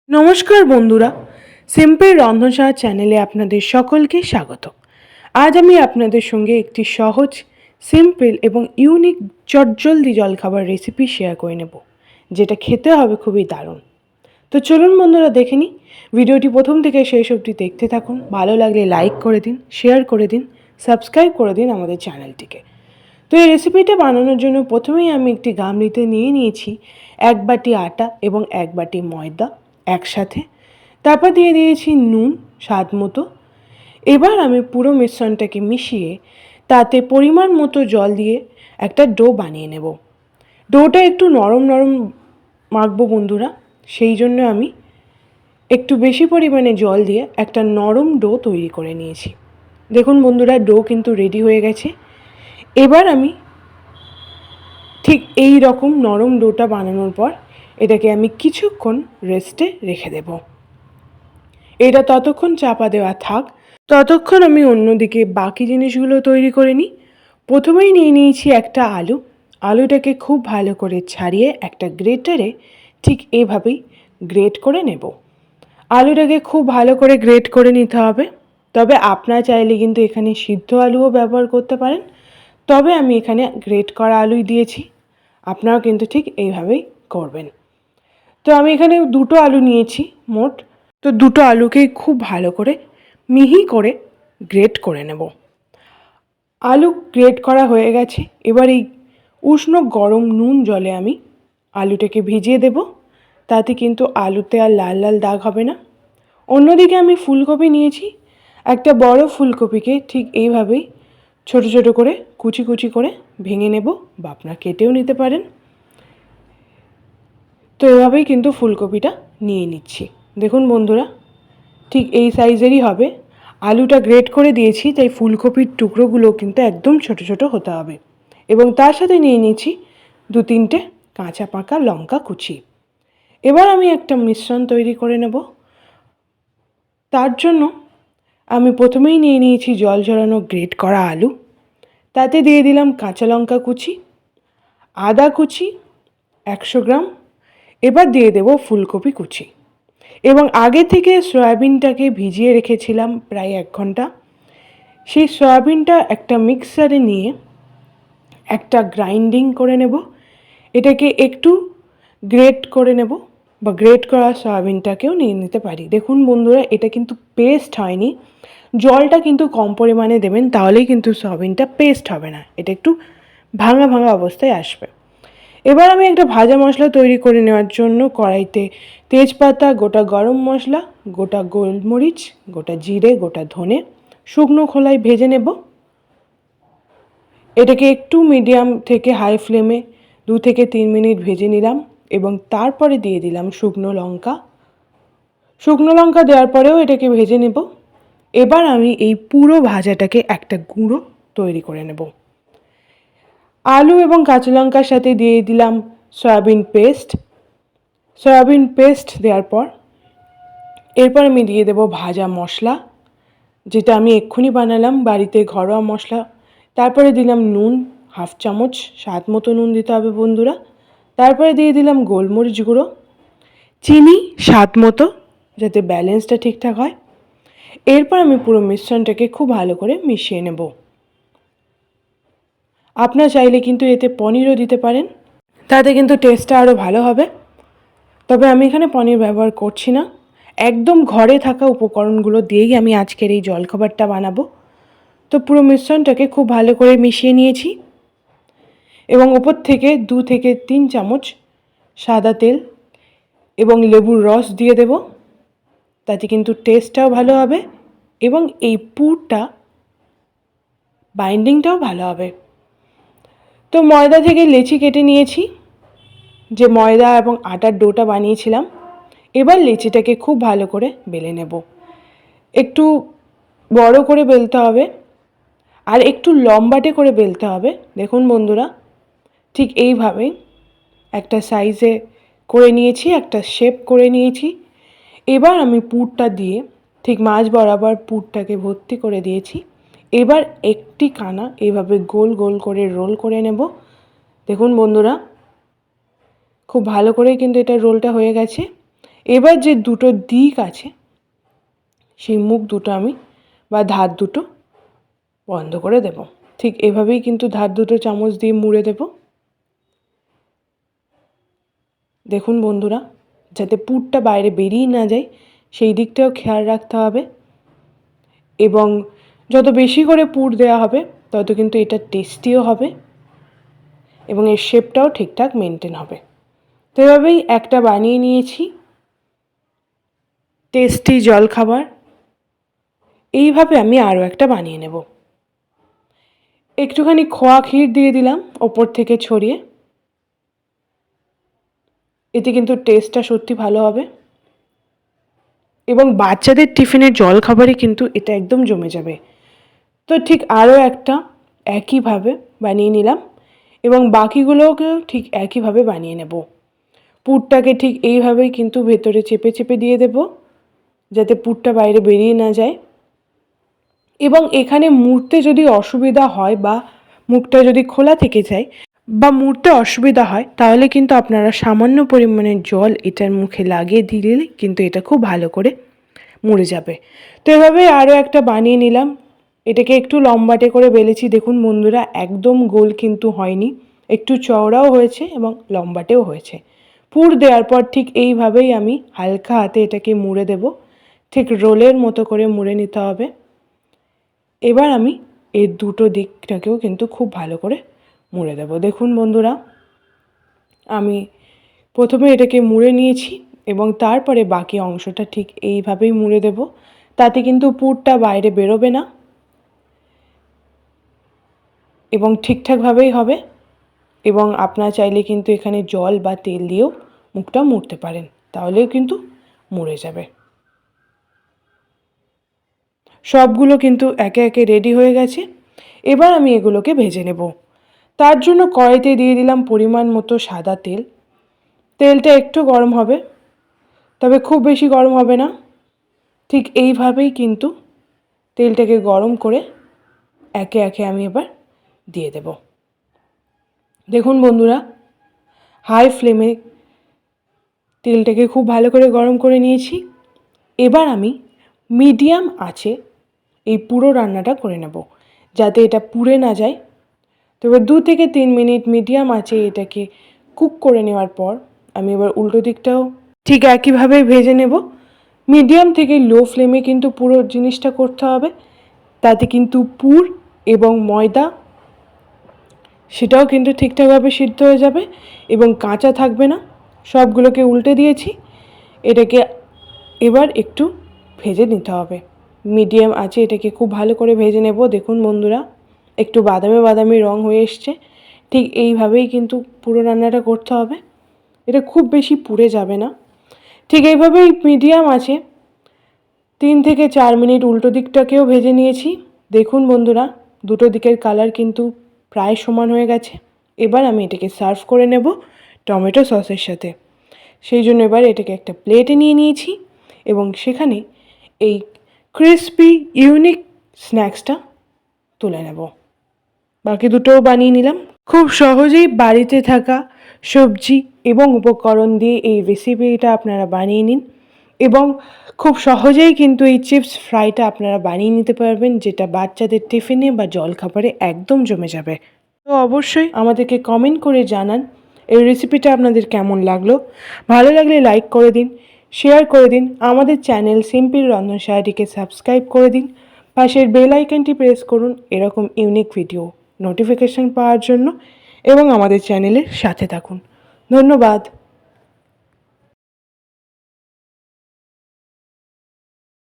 নমস্কার বন্ধুরা, সিম্পল রন্ধনশালা চ্যানেলে আপনাদের সকলকে স্বাগত। আজ আমি আপনাদের সঙ্গে একটি সহজ, সিম্পল এবং ইউনিক চটজলদি জলখাবার রেসিপি শেয়ার করে নেব, যেটা খেতে হবে খুবই দারুণ। তো চলুন বন্ধুরা দেখে নিই। ভিডিওটি প্রথম থেকে শেষ অবধি দেখতে থাকুন। ভালো লাগলে লাইক করে দিন, শেয়ার করে দিন, সাবস্ক্রাইব করে দিন আমাদের চ্যানেলটিকে। তো এই রেসিপিটা বানানোর জন্য প্রথমেই আমি একটি গামলিতে নিয়ে নিয়েছি 1 বাটি আটা এবং 1 বাটি ময়দা একসাথে। তারপর দিয়ে দিয়েছি নুন স্বাদ মতো। এবার আমি পুরো মিশ্রণটাকে মিশিয়ে তাতে পরিমাণ মতো জল দিয়ে একটা ডো বানিয়ে নেব। ডোটা একটু নরম নরম মাখবো বন্ধুরা, সেই জন্য আমি একটু বেশি পরিমাণে জল দিয়ে একটা নরম ডো তৈরি করে নিয়েছি। দেখুন বন্ধুরা, ডো কিন্তু রেডি হয়ে গেছে। এবার আমি ঠিক এই রকম নরম ডোটা বানানোর পর এটাকে আমি কিছুক্ষণ রেস্টে রেখে দেব। এটা ততক্ষণ চাপা দেওয়া থাক, ততক্ষণ আমি অন্যদিকে বাকি জিনিসগুলো তৈরি করে নিই। প্রথমেই নিয়ে নিয়েছি একটা আলু। আলুটাকে খুব ভালো করে ছাড়িয়ে একটা গ্রেটারে ঠিক এভাবেই গ্রেট করে নেব। আলুটাকে খুব ভালো করে গ্রেট করে নিতে হবে। তবে আপনারা চাইলে কিন্তু এখানে সিদ্ধ আলুও ব্যবহার করতে পারেন, তবে আমি এখানে গ্রেট করা আলুই দিয়েছি। আপনারাও কিন্তু ঠিক এইভাবেই করবেন। তো আমি এখানে 2টো আলু নিয়েছি মোট। তো 2টো আলুকেই খুব ভালো করে মিহি করে গ্রেট করে নেব। আলু গ্রেট করা হয়ে গেছে। এবার এই উষ্ণ গরম নুন জলে আমি আলুটাকে ভিজিয়ে দেব, তাতে কিন্তু আলুতে আর লাল লাল দাগ হবে না। অন্যদিকে আমি ফুলকপি নিয়েছি। একটা বড় ফুলকপিকে ঠিক এইভাবেই ছোট ছোট করে কুচি কুচি করে ভেঙে নেব, বা আপনারা কেটেও নিতে পারেন। তো এভাবেই কিন্তু ফুলকপিটা নিয়ে নিচ্ছি। দেখুন বন্ধুরা, ঠিক এই সাইজেরই হবে। আলুটা গ্রেট করে দিয়েছি, তাই ফুলকপির টুকরোগুলো কিন্তু একদম ছোট ছোট হতে হবে। এবং তার সাথে নিয়ে নিচ্ছি 2-3টে কাঁচা পাকা লঙ্কা কুচি। এবার আমি একটা মিশ্রণ তৈরি করে নেব। তার জন্য আমি প্রথমেই নিয়ে নিয়েছি জল ঝরানো গ্রেট করা আলু। তাতে দিয়ে দিলাম কাঁচা লঙ্কা কুচি, আদা কুচি 100 গ্রাম। এবার দিয়ে দেব ফুলকপি কুচি। এবং আগে থেকে সয়াবিনটাকে ভিজিয়ে রেখেছিলাম প্রায় 1 ঘন্টা। সেই সয়াবিনটা একটা মিক্সারে নিয়ে একটা গ্রাইন্ডিং করে নেব। এটাকে একটু গ্রেট করে নেব, বা গ্রেট করা সয়াবিনটাকেও নিয়ে নিতে পারি। দেখুন বন্ধুরা, এটা কিন্তু পেস্ট হয়নি। জলটা কিন্তু কম পরিমাণে দেবেন, তাহলেই কিন্তু সয়াবিনটা পেস্ট হবে না, এটা একটু ভাঙা ভাঙা অবস্থায় আসবে। এবার আমি একটা ভাজা মশলা তৈরি করে নেওয়ার জন্য কড়াইতে তেজপাতা, গোটা গরম মশলা, গোটা গোলমরিচ, গোটা জিরে, গোটা ধনে শুকনো খোলায় ভেজে নেব। এটাকে একটু মিডিয়াম থেকে হাই ফ্লেমে 2 থেকে 3 মিনিট ভেজে নিলাম। এবং তারপরে দিয়ে দিলাম শুকনো লঙ্কা। শুকনো লঙ্কা দেওয়ার পরেও এটাকে ভেজে নেব। এবার আমি এই পুরো ভাজাটাকে একটা গুঁড়ো তৈরি করে নেব। আলু এবং কাঁচা লঙ্কার সাথে দিয়ে দিলাম সয়াবিন পেস্ট। সয়াবিন পেস্ট দেওয়ার পর এরপর আমি দিয়ে দেব ভাজা মশলা, যেটা আমি এক্ষুনি বানালাম বাড়িতে ঘরোয়া মশলা। তারপরে দিলাম নুন 1/2 চামচ, স্বাদ মতো নুন দিতে হবে বন্ধুরা। তারপরে দিয়ে দিলাম গোলমরিচ গুঁড়ো, চিনি স্বাদ মতো, যাতে ব্যালেন্সটা ঠিকঠাক হয়। এরপর আমি পুরো মিশ্রণটাকে খুব ভালো করে মিশিয়ে নেব। আপনারা চাইলে কিন্তু এতে পনিরও দিতে পারেন, তাতে কিন্তু টেস্টটা আরও ভালো হবে। তবে আমি এখানে পনির ব্যবহার করছি না। একদম ঘরে থাকা উপকরণগুলো দিয়েই আমি আজকের এই জলখাবারটা বানাবো। তো পুরো মিশ্রণটাকে খুব ভালো করে মিশিয়ে নিয়েছি এবং ওপর থেকে 2 থেকে 3 চামচ সাদা তেল এবং লেবুর রস দিয়ে দেব, তাতে কিন্তু টেস্টটাও ভালো হবে এবং এই পুরটা বাইন্ডিংটাও ভালো হবে। তো ময়দা থেকে লেচি কেটে নিয়েছি, যে ময়দা এবং আটার ডোটা বানিয়েছিলাম। এবার লেচিটাকে খুব ভালো করে বেলে নেব। একটু বড় করে বেলতে হবে আর একটু লম্বাটে করে বেলতে হবে। দেখুন বন্ধুরা, ঠিক এইভাবেই একটা সাইজে করে নিয়েছি, একটা শেপ করে নিয়েছি। এবার আমি পুরটা দিয়ে ঠিক মাঝ বরাবর পুরটাকে ভর্তি করে দিয়েছি। এবার একটি কানা এইভাবে গোল গোল করে রোল করে নেব। দেখুন বন্ধুরা, খুব ভালো করে কিন্তু এটা রোলটা হয়ে গেছে। এবার যে দুটো দিক আছে সেই মুখ দুটো আমি বা ধার দুটো বন্ধ করে দেব। ঠিক এভাবেই কিন্তু ধার দুটো চামচ দিয়ে মুড়ে দেব। দেখুন বন্ধুরা, যাতে পুরটা বাইরে বেরিয়ে না যায় সেই দিকটাও খেয়াল রাখতে হবে, এবং যত বেশি করে পুর দেওয়া হবে তত কিন্তু এটা টেস্টিও হবে এবং এর শেপটাও ঠিকঠাক মেনটেন হবে। তো এভাবেই একটা বানিয়ে নিয়েছি টেস্টি জলখাবার। এইভাবে আমি আরও একটা বানিয়ে নেব। একটুখানি খোয়া ক্ষীর দিয়ে দিলাম ওপর থেকে ছড়িয়ে, এতে কিন্তু টেস্টটা সত্যি ভালো হবে এবং বাচ্চাদের টিফিনের জলখাবারে কিন্তু এটা একদম জমে যাবে। তো ঠিক আরও একটা একইভাবে বানিয়ে নিলাম এবং বাকিগুলোকেও ঠিক একইভাবে বানিয়ে নেব। পুরটাকে ঠিক এইভাবেই কিন্তু ভেতরে চেপে চেপে দিয়ে দেব, যাতে পুরটা বাইরে বেরিয়ে না যায়। এবং এখানে মুড়তে যদি অসুবিধা হয় বা মুখটা যদি খোলা থেকে যায় বা মুড়তে অসুবিধা হয়, তাহলে কিন্তু আপনারা সামান্য পরিমাণে জল এটার মুখে লাগিয়ে দিলে কিন্তু এটা খুব ভালো করে মুড়ে যাবে। তো এভাবে আরও একটা বানিয়ে নিলাম। এটাকে একটু লম্বাটে করে বেলেছি। দেখুন বন্ধুরা, একদম গোল কিন্তু হয়নি, একটু চওড়াও হয়েছে এবং লম্বাটেও হয়েছে। পুর দেওয়ার পর ঠিক এইভাবেই আমি হালকা হাতে এটাকে মুড়ে দেব। ঠিক রোলের মতো করে মুড়ে নিতে হবে। এবার আমি এর দুটো দিকটাকেও কিন্তু খুব ভালো করে মুড়ে দেব। দেখুন বন্ধুরা, আমি প্রথমে এটাকে মুড়ে নিয়েছি এবং তারপরে বাকি অংশটা ঠিক এইভাবেই মুড়ে দেব। তাতে কিন্তু পুরটা বাইরে বেরোবে না এবং ঠিকঠাকভাবেই হবে। এবং আপনারা চাইলে কিন্তু এখানে জল বা তেল দিয়েও মুখটা মুড়তে পারেন, তাহলেও কিন্তু মুড়ে যাবে। সবগুলো কিন্তু একে একে রেডি হয়ে গেছে। এবার আমি এগুলোকে ভেজে নেব। তার জন্য কড়াইতে দিয়ে দিলাম পরিমাণ মতো সাদা তেল। তেলটা একটু গরম হবে, তবে খুব বেশি গরম হবে না। ঠিক এইভাবেই কিন্তু তেলটাকে গরম করে একে একে আমি এবার দিয়ে দেব। দেখুন বন্ধুরা, হাই ফ্লেমে তেলটাকে খুব ভালো করে গরম করে নিয়েছি। এবার আমি মিডিয়াম আঁচে এই পুরো রান্নাটা করে নেব, যাতে এটা পুড়ে না যায়। তবে 2 থেকে 3 মিনিট মিডিয়াম আঁচে এটাকে কুক করে নেওয়ার পর আমি এবার উল্টো দিকটাও ঠিক একইভাবে ভেজে নেব। মিডিয়াম থেকে লো ফ্লেমে কিন্তু পুরো জিনিসটা করতে হবে, তাতে কিন্তু পুর এবং ময়দা সেটাও কিন্তু ঠিকঠাকভাবে সিদ্ধ হয়ে যাবে এবং কাঁচা থাকবে না। সবগুলোকে উল্টে দিয়েছি। এটাকে এবার একটু ভেজে নিতে হবে। মিডিয়াম আছে, এটাকে খুব ভালো করে ভেজে নেব। দেখুন বন্ধুরা, একটু বাদামি বাদামি রং হয়ে এসছে। ঠিক এইভাবেই কিন্তু পুরো রান্নাটা করতে হবে, এটা খুব বেশি পুড়ে যাবে না। ঠিক এইভাবেই মিডিয়াম আছে 3 থেকে 4 মিনিট উল্টো দিকটাকেও ভেজে নিয়েছি। দেখুন বন্ধুরা, দুটো দিকের কালার কিন্তু প্রায় সমান হয়ে গেছে। এবার আমি এটাকে সার্ভ করে নেব টমেটো সসের সাথে। সেই জন্য এবার এটাকে একটা প্লেটে নিয়ে নিয়েছি এবং সেখানে এই ক্রিসপি ইউনিক স্ন্যাক্সটা তুলে নেব। বাকি দুটোও বানিয়ে নিলাম। খুব সহজেই বাড়িতে থাকা সবজি এবং উপকরণ দিয়ে এই রেসিপিটা আপনারা বানিয়ে নিন এবং খুব সহজেই কিন্তু এই চিপস ফ্রাইটা আপনারা বানিয়ে নিতে পারবেন, যেটা বাচ্চাদের টিফিনে বা জলখাবারে একদম জমে যাবে। তো অবশ্যই আমাদেরকে কমেন্ট করে জানান এই রেসিপিটা আপনাদের কেমন লাগলো। ভালো লাগলে লাইক করে দিন, শেয়ার করে দিন। আমাদের চ্যানেল সিম্পল রন্ধনশালাটিকে সাবস্ক্রাইব করে দিন। পাশের বেল আইকনটি প্রেস করুন এরকম ইউনিক ভিডিও নোটিফিকেশন পাওয়ার জন্য এবং আমাদের চ্যানেলের সাথে থাকুন। ধন্যবাদ।